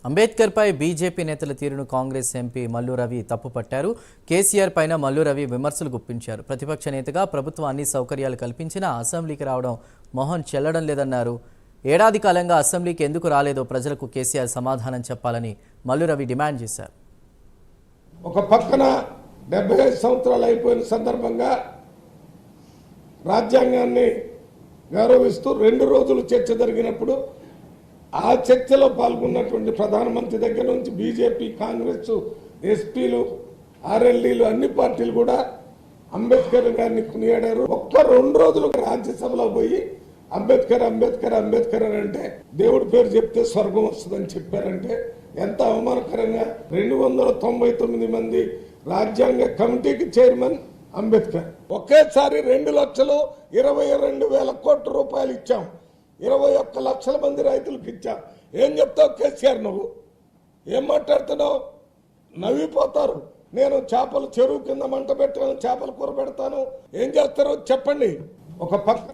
అంబేద్కర్ పై BJP నేతల తీరును Congress MP Mallu Ravi తప్పుపట్టారు. KCR పైన మల్లు రవి విమర్శలు గుప్పించారు. ప్రతిపక్ష నేతగా ప్రభుత్వం అన్ని సౌకర్యాలు కల్పించినా అసెంబ్లీకి రావడం మొహం చెల్లడం లేదన్నారు. ఏడాది కాలంగా అసెంబ్లీకి ఎందుకు రాలేదో ప్రజలకు కేసీఆర్ సమాధానం చెప్పాలని మల్లు రవి డిమాండ్ చేశారు. ఒక పక్కన 75 సంవత్సరాలు అయిపోయిన సందర్భంగా రాజ్యాంగాన్ని గౌరవిస్తూ 2 రోజులు చర్చ జరిగినప్పుడు ఆ చర్చలో పాల్గొన్నటువంటి ప్రధానమంత్రి దగ్గర నుంచి బీజేపీ, కాంగ్రెస్, ఎస్పీలు, ఆర్ఎల్డీలు అన్ని పార్టీలు కూడా అంబేద్కర్ గారిని కొనియాడారు. ఒక్క 2 రోజులు రాజ్యసభలో పోయి అంబేద్కర్ అంబేద్కర్ అంబేద్కర్ అని అంటే దేవుడి పేరు చెప్తే స్వర్గం వస్తుందని చెప్పారంటే ఎంత అవమానకరంగా. 299 మంది రాజ్యాంగ కమిటీకి చైర్మన్ అంబేద్కర్. ఒకేసారి 2,22,000 కోట్ల రూపాయలు ఇచ్చాం. 21 లక్షల మంది రైతులకు ఇచ్చాం. ఏం చెప్తావు కేసీఆర్? నువ్వు ఏం మాట్లాడుతున్నావు? నవ్విపోతారు. నేను చేపలు చెరువు కింద మంట పెట్టాను, చేపల కూర పెడతాను, ఏం చేస్తారో చెప్పండి. ఒక పక్క